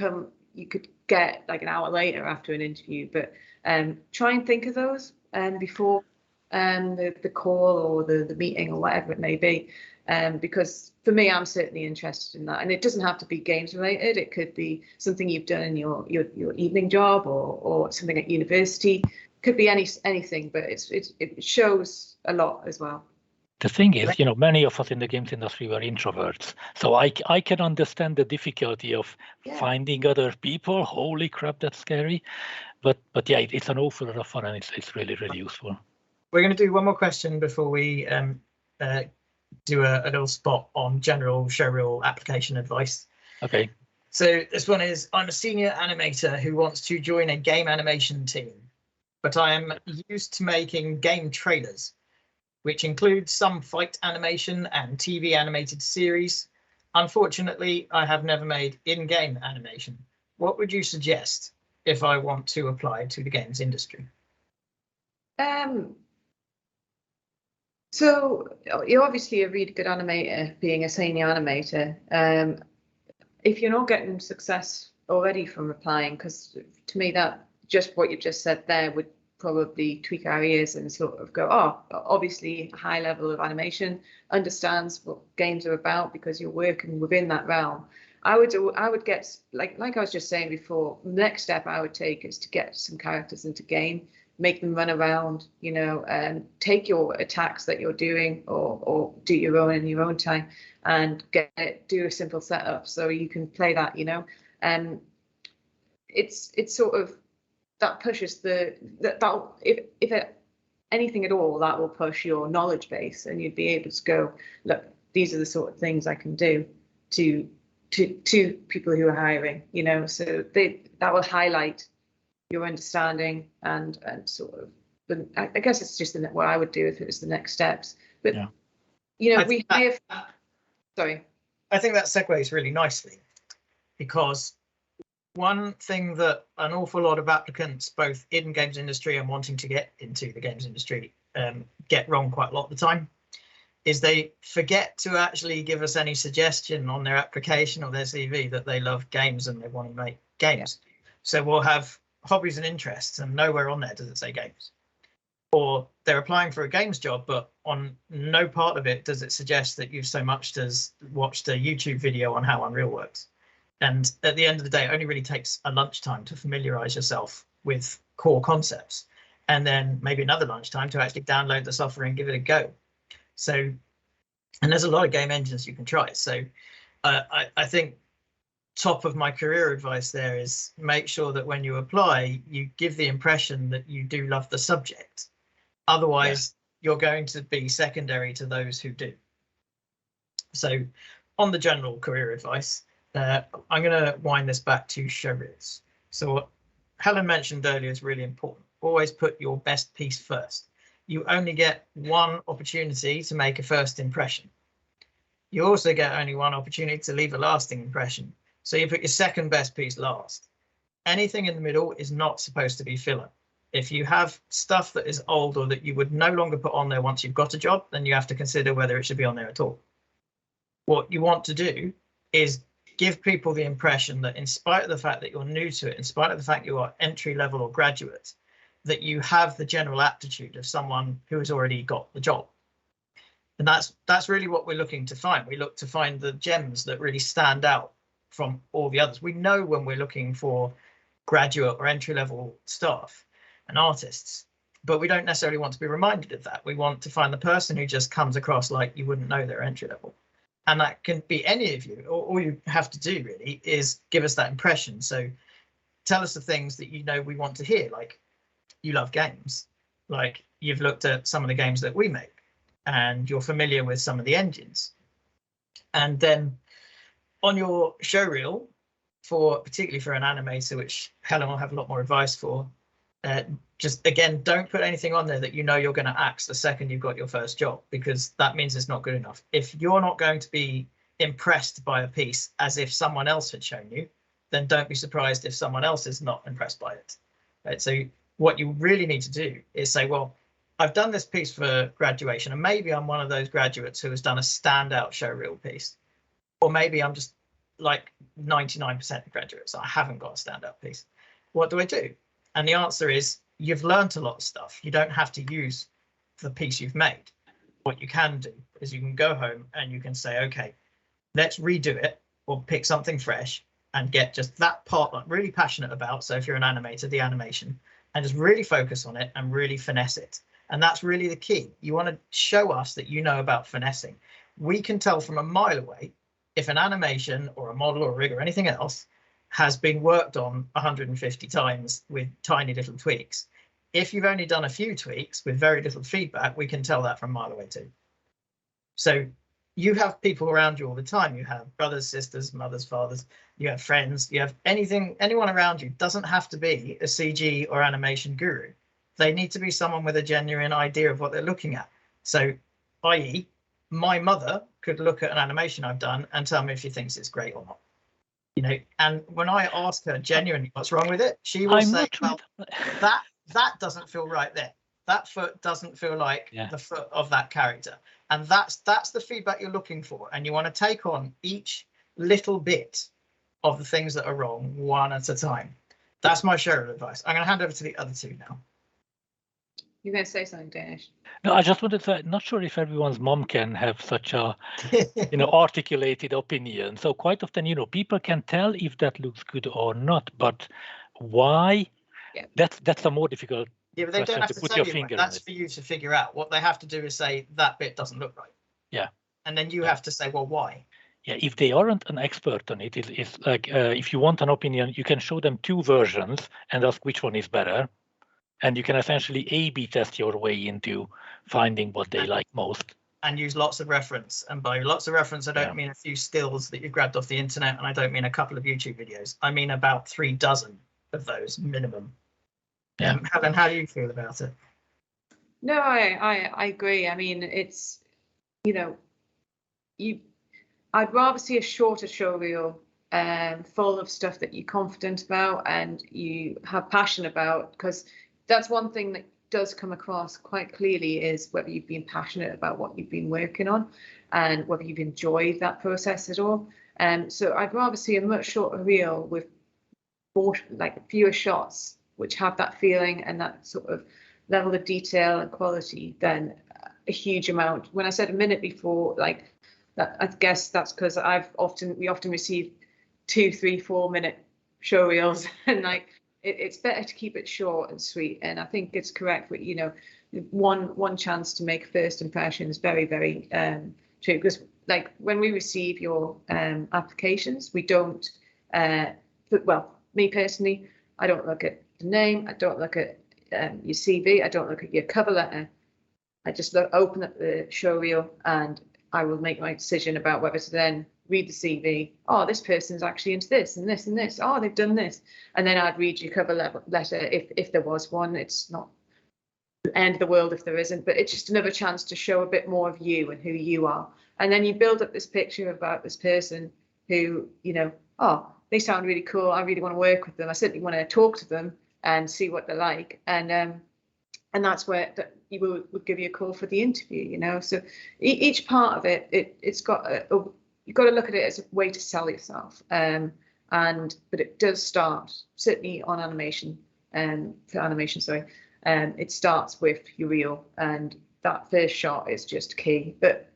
could get like an hour later after an interview, but try and think of those before the call or the meeting or whatever it may be, because for me, I'm certainly interested in that. And it doesn't have to be games related. It could be something you've done in your evening job or something at university. Could be anything, but it shows a lot as well. The thing is, you know, many of us in the games industry were introverts, so I can understand the difficulty of finding other people. Holy crap, that's scary. But yeah, it's an awful lot of fun, and it's really, really useful. We're going to do one more question before we do a little spot on general Showreel application advice. Okay. So this one is: I'm a senior animator who wants to join a game animation team, but I am used to making game trailers, which includes some fight animation and TV animated series. Unfortunately, I have never made in-game animation. What would you suggest if I want to apply to the games industry? So you're obviously a really good animator, being a senior animator. If you're not getting success already from applying, because to me that just what you just said there would probably tweak our ears and sort of go, oh, obviously high level of animation, understands what games are about because you're working within that realm. I would get like I was just saying before, the next step I would take is to get some characters into game, make them run around, you know, and take your attacks that you're doing or do your own in your own time and do a simple setup so you can play that, you know. It's sort of that pushes if anything at all, that will push your knowledge base, and you'd be able to go, look, these are the sort of things I can do to people who are hiring, you know. So that will highlight your understanding and sort of. But I guess it's just what I would do if it was the next steps. But you know, sorry. I think that segues really nicely, because one thing that an awful lot of applicants, both in games industry and wanting to get into the games industry, get wrong quite a lot of the time, is they forget to actually give us any suggestion on their application or their CV that they love games and they want to make games. So we'll have hobbies and interests, and nowhere on there does it say games. Or they're applying for a games job, but on no part of it does it suggest that you've so much as watched a YouTube video on how Unreal works. And at the end of the day, it only really takes a lunchtime to familiarize yourself with core concepts, and then maybe another lunchtime to actually download the software and give it a go. So, and there's a lot of game engines you can try. So I think top of my career advice there is make sure that when you apply, you give the impression that you do love the subject. Otherwise, you're going to be secondary to those who do. So on the general career advice, I'm going to wind this back to showreels. So what Helen mentioned earlier is really important. Always put your best piece first. You only get one opportunity to make a first impression. You also get only one opportunity to leave a lasting impression. So you put your second best piece last. Anything in the middle is not supposed to be filler. If you have stuff that is old or that you would no longer put on there once you've got a job, then you have to consider whether it should be on there at all. What you want to do is give people the impression that in spite of the fact that you're new to it, in spite of the fact you are entry level or graduate, that you have the general aptitude of someone who has already got the job. And that's really what we're looking to find. We look to find the gems that really stand out from all the others. We know when we're looking for graduate or entry level staff and artists, but we don't necessarily want to be reminded of that. We want to find the person who just comes across like you wouldn't know they're entry level. And that can be any of you. All you have to do really is give us that impression. So tell us the things that you know we want to hear, like you love games, like you've looked at some of the games that we make and you're familiar with some of the engines. And then on your showreel, particularly for an animator, which Helen will have a lot more advice for, just again, don't put anything on there that you know you're going to axe the second you've got your first job, because that means it's not good enough. If you're not going to be impressed by a piece as if someone else had shown you, then don't be surprised if someone else is not impressed by it. Right? So what you really need to do is say, well, I've done this piece for graduation, and maybe I'm one of those graduates who has done a standout showreel piece, or maybe I'm just like 99% of graduates, I haven't got a standout piece. What do I do? And the answer is you've learned a lot of stuff. You don't have to use the piece you've made. What you can do is you can go home and you can say, okay, let's redo it or pick something fresh and get just that part I'm really passionate about. So if you're an animator, the animation, and just really focus on it and really finesse it. And that's really the key. You want to show us that you know about finessing. We can tell from a mile away if an animation or a model or a rig or anything else has been worked on 150 times with tiny little tweaks. If you've only done a few tweaks with very little feedback, we can tell that from a mile away too. So you have people around you all the time. You have brothers, sisters, mothers, fathers, you have friends, you have anyone around you. Doesn't have to be a CG or animation guru. They need to be someone with a genuine idea of what they're looking at. So, i.e., my mother could look at an animation I've done and tell me if she thinks it's great or not. You know, and when I ask her genuinely what's wrong with it, she will say, well, that doesn't feel right there. That foot doesn't feel like the foot of that character. And that's the feedback you're looking for. And you want to take on each little bit of the things that are wrong one at a time. That's my showreel advice. I'm going to hand over to the other two now. You're going to say something, Denes? No, I just wanted to say, not sure if everyone's mom can have such a, articulated opinion. So quite often, people can tell if that looks good or not, but why? Yeah. That's a more difficult. Yeah, but they don't have to put your finger on it. That's for you to figure out. What they have to do is say that bit doesn't look right. Yeah. And then you have to say, well, why? Yeah, if they aren't an expert on it, it's like if you want an opinion, you can show them two versions and ask which one is better. And you can essentially A/B test your way into finding what they like most. And use lots of reference. And by lots of reference, I don't mean a few stills that you've grabbed off the internet, and I don't mean a couple of YouTube videos. I mean about 3 dozen of those minimum. Yeah. Helen, how do you feel about it? No, I agree. I mean, it's, I'd rather see a shorter showreel full of stuff that you're confident about and you have passion about, because that's one thing that does come across quite clearly is whether you've been passionate about what you've been working on and whether you've enjoyed that process at all. So I'd rather see a much shorter reel with more, like fewer shots which have that feeling and that sort of level of detail and quality than a huge amount. When I said a minute before, like that, I guess that's because we often receive 2, 3, 4 minute show reels, and like it's better to keep it short and sweet. And I think it's correct, but you know, one chance to make first impression is very, very true, because like when we receive your applications, we don't well, me personally, I don't look at the name, I don't look at your CV, I don't look at your cover letter. I just open up the show reel and I will make my decision about whether to then read the CV. Oh, this person's actually into this and this and this. Oh, they've done this. And then I'd read your cover letter if there was one. It's not the end of the world if there isn't, but it's just another chance to show a bit more of you and who you are. And then you build up this picture about this person who, you know, oh, they sound really cool. I really want to work with them. I certainly want to talk to them and see what they're like. And that's where you would give you a call for the interview, you know. So each part of it's got you've got to look at it as a way to sell yourself. But it does start certainly on animation, for animation, sorry. It starts with your reel, and that first shot is just key. But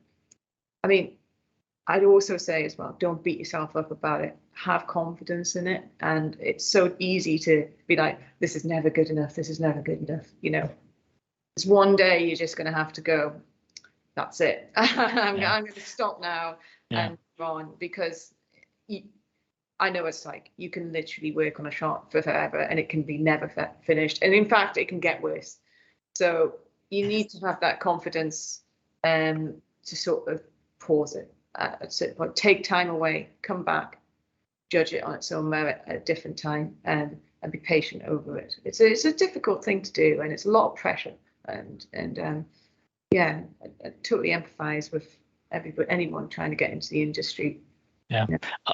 I mean, I'd also say as well, don't beat yourself up about it. Have confidence in it. And it's so easy to be like, this is never good enough. This is never good enough. You know, it's one day you're just going to have to go, that's it. I'm going to stop now and move on, because I know it's like you can literally work on a shot for forever and it can be never finished. And in fact, it can get worse. So you need to have that confidence to sort of pause it at a certain point, take time away, come back, judge it on its own merit at a different time, and be patient over it. It's a difficult thing to do, and it's a lot of pressure. And yeah, I totally empathise with anyone trying to get into the industry. Yeah,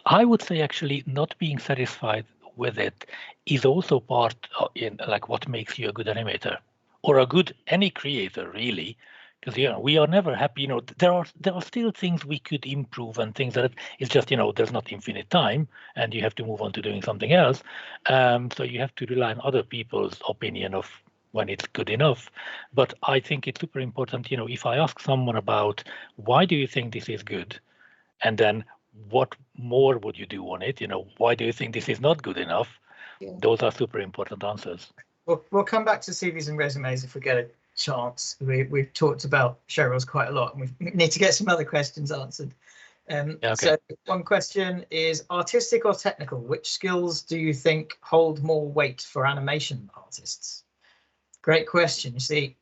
I would say actually not being satisfied with it is also part in like what makes you a good animator or a good any creator, really. Because, you know, we are never happy. You know, there are still things we could improve and things that it's just, you know, there's not infinite time and you have to move on to doing something else. So you have to rely on other people's opinion of when it's good enough. But I think it's super important, you know, if I ask someone about why do you think this is good, and then what more would you do on it? You know, why do you think this is not good enough? Yeah. Those are super important answers. We'll come back to CVs and resumes if we get a chance. We've talked about Showreels quite a lot, and we need to get some other questions answered. Okay. So one question is, artistic or technical, which skills do you think hold more weight for animation artists? Great question. You see,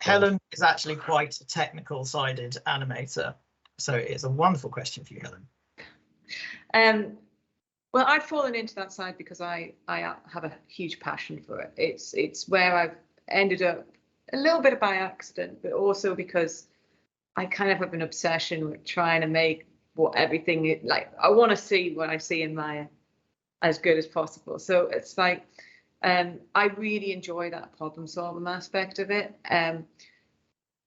Helen is actually quite a technical sided animator. So it's a wonderful question for you, Helen. Well, I've fallen into that side because I have a huge passion for it. It's where I've ended up a little bit by accident, but also because I kind of have an obsession with trying to make everything like I want to see what I see in Maya as good as possible. So it's like I really enjoy that problem solving aspect of it.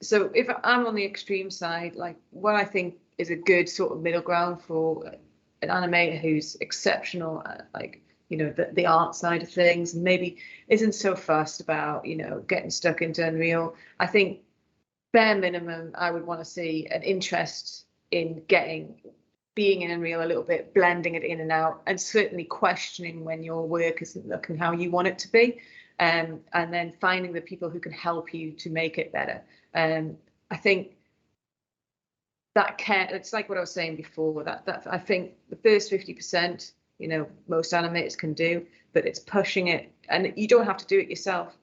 So if I'm on the extreme side, like what I think is a good sort of middle ground for an animator who's exceptional at, like, you know, the art side of things, and maybe isn't so fussed about, you know, getting stuck into Unreal. I think bare minimum, I would want to see an interest in being in Unreal a little bit, blending it in and out, and certainly questioning when your work isn't looking how you want it to be, and then finding the people who can help you to make it better. I think it's like what I was saying before, that I think the first 50%, you know, most animators can do, but it's pushing it, and you don't have to do it yourself,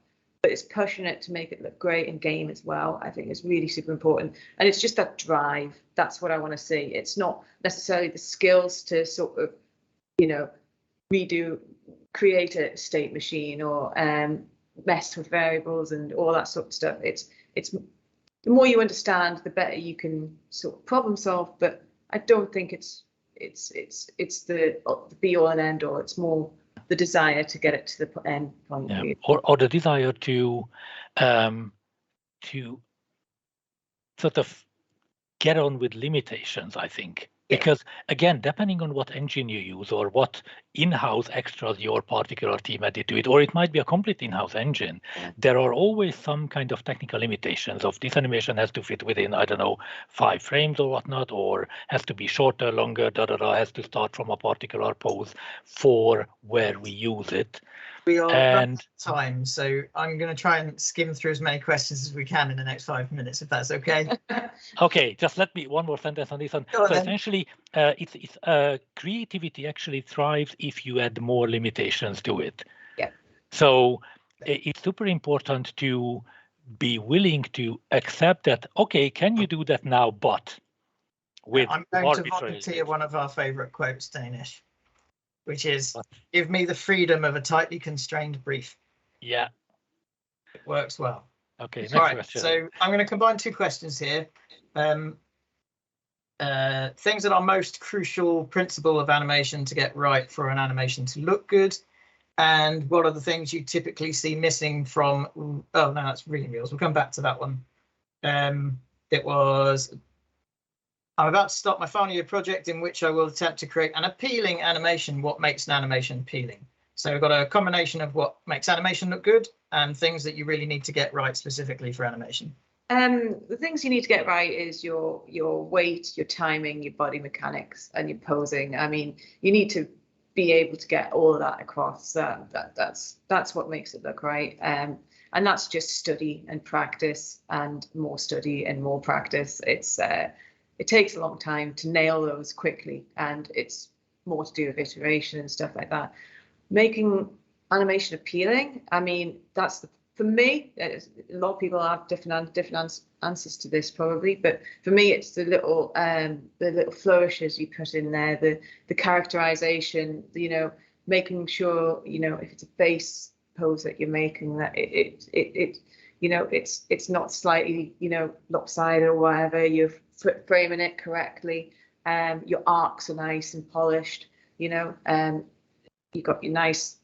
but it's pushing it to make it look great in game as well. I think it's really super important, and it's just that drive. That's what I want to see. It's not necessarily the skills to sort of, you know, create a state machine or mess with variables and all that sort of stuff. It's the more you understand, the better you can sort of problem solve. But I don't think it's the be all and end all. It's more the desire to get it to the end point. Yeah. Or the desire to sort of get on with limitations, I think. Because again, depending on what engine you use or what in-house extras your particular team added to it, or it might be a complete in-house engine, there are always some kind of technical limitations of this animation has to fit within, I don't know, 5 frames or whatnot, or has to be shorter, longer, has to start from a particular pose for where we use it. We are running out of time, so I'm going to try and skim through as many questions as we can in the next 5 minutes, if that's okay. Okay, just let me one more sentence on this one. Go on, so then. essentially, creativity actually thrives if you add more limitations to it. Yeah. So it's super important to be willing to accept that. Okay, can you do that now? But with I'm going to arbitrary volunteer one of our favourite quotes, Danish, which is, "Give me the freedom of a tightly constrained brief." Yeah. It works well. Okay, next All right, question. so I'm going to combine 2 questions here. Things that are most crucial principle of animation to get right for an animation to look good, and what are the things you typically see missing from, oh no, that's rigging reels. We'll come back to that one. It was, "I'm about to start my final year project in which I will attempt to create an appealing animation. What makes an animation appealing?" So we've got a combination of what makes animation look good and things that you really need to get right specifically for animation. The things you need to get right is your weight, your timing, your body mechanics, and your posing. I mean, you need to be able to get all of that across. That's what makes it look right. And that's just study and practice, and more study and more practice. It takes a long time to nail those quickly, and it's more to do with iteration and stuff like that. Making animation appealing, I mean, for me, a lot of people have different answers to this probably, but for me, it's the little flourishes you put in there, the characterization, making sure, if it's a face pose that you're making, that it's not slightly, lopsided or whatever. You're framing it correctly. Your arcs are nice and polished. You've got your nice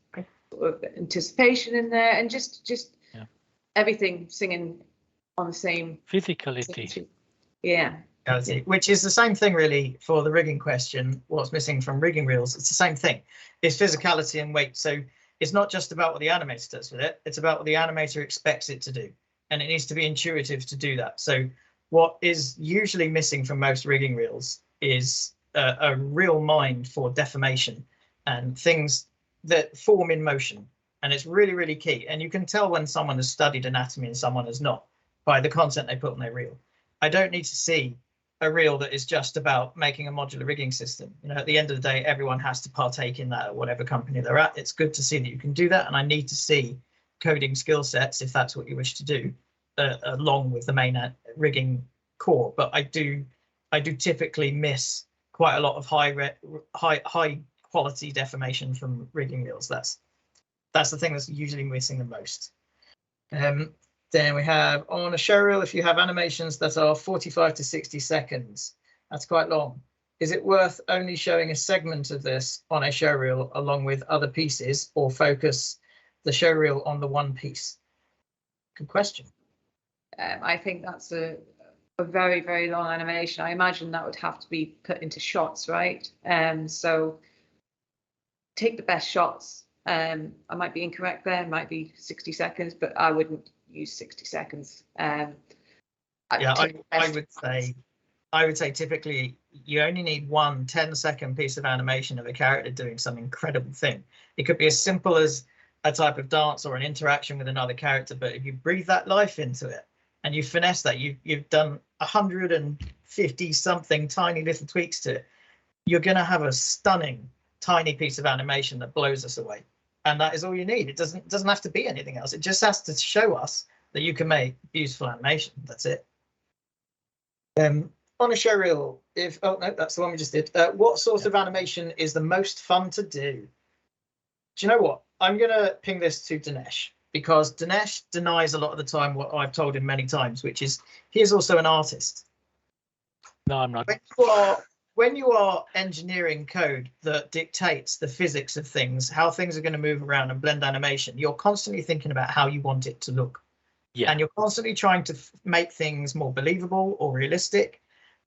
sort of anticipation in there, and just everything singing on the same physicality. Yeah. Which is the same thing really for the rigging question. What's missing from rigging reels? It's the same thing. It's physicality and weight. So it's not just about what the animator does with it. It's about what the animator expects it to do, and it needs to be intuitive to do that. So what is usually missing from most rigging reels is a real mind for deformation and things that form in motion. And it's really, really key. And you can tell when someone has studied anatomy and someone has not by the content they put on their reel. I don't need to see a reel that is just about making a modular rigging system. At the end of the day, everyone has to partake in that at whatever company they're at. It's good to see that you can do that. And I need to see coding skill sets if that's what you wish to do, along with the main rigging core. But I do typically miss quite a lot of high quality deformation from rigging reels. That's the thing that's usually missing the most. Then we have, on a showreel, if you have animations that are 45 to 60 seconds, that's quite long. Is it worth only showing a segment of this on a showreel along with other pieces, or focus the showreel on the one piece? Good question. I think that's a very, very long animation. I imagine that would have to be put into shots, right? So take the best shots. I might be incorrect there, it might be 60 seconds, but I wouldn't use 60 seconds. I would say typically you only need one 10-second piece of animation of a character doing some incredible thing. It could be as simple as a type of dance or an interaction with another character, but if you breathe that life into it and you finesse that, you've done 150 something tiny little tweaks to it, you're going to have a stunning tiny piece of animation that blows us away. And that is all you need. It doesn't have to be anything else. It just has to show us that you can make beautiful animation. That's it. On a showreel, oh no, that's the one we just did. What sort of animation is the most fun to do? Do you know what? I'm going to ping this to Denes, because Denes denies a lot of the time what I've told him many times, which is he is also an artist. No, I'm not. When you are engineering code that dictates the physics of things, how things are going to move around and blend animation, you're constantly thinking about how you want it to look. Yeah. And you're constantly trying to make things more believable or realistic.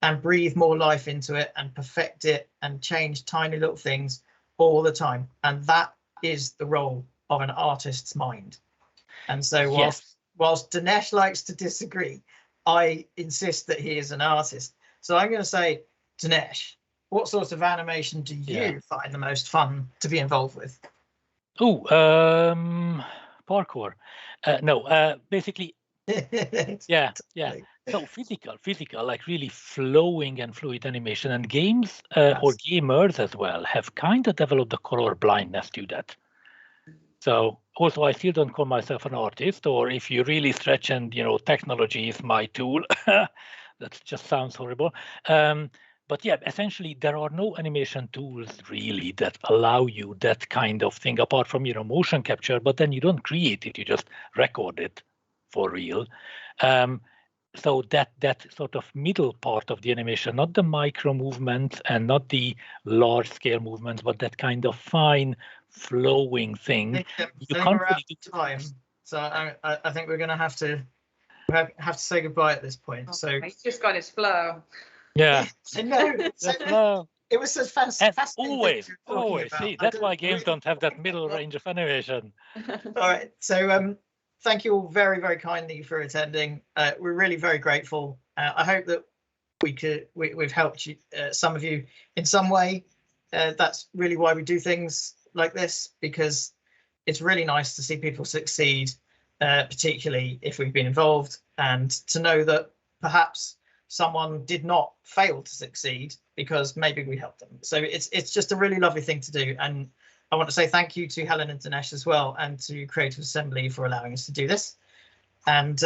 and breathe more life into it and perfect it and change tiny little things all the time. And that is the role of an artist's mind. And so whilst Denes likes to disagree, I insist that he is an artist. So I'm going to say, Denes, what sort of animation do you find the most fun to be involved with? Oh, parkour. No, basically, yeah. So physical, like really flowing and fluid animation, and games or gamers as well have kind of developed a color blindness to that. So also, I still don't call myself an artist, or if you really stretch and, technology is my tool, that just sounds horrible. But yeah, essentially, there are no animation tools really that allow you that kind of thing apart from, motion capture, but then you don't create it, you just record it for real. So that sort of middle part of the animation, not the micro movements and not the large scale movements, but that kind of fine flowing thing. You can't really do time. So I think we're going to have to say goodbye at this point. So he's just got his flow. Yeah. I know. It was so fascinating. Always. See, that's why games don't have that middle range of animation. All right. So thank you all very, very kindly for attending. We're really very grateful. I hope that we've helped you, some of you in some way. That's really why we do things like this, because it's really nice to see people succeed, particularly if we've been involved, and to know that perhaps someone did not fail to succeed because maybe we helped them. So it's just a really lovely thing to do. And I want to say thank you to Helen and Denes as well, and to Creative Assembly for allowing us to do this. And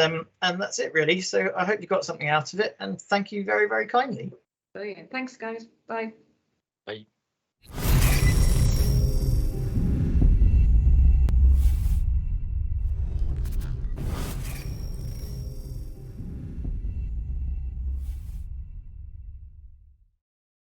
that's it really. So I hope you got something out of it, and thank you very, very kindly. Brilliant. Thanks, guys. Bye. Bye.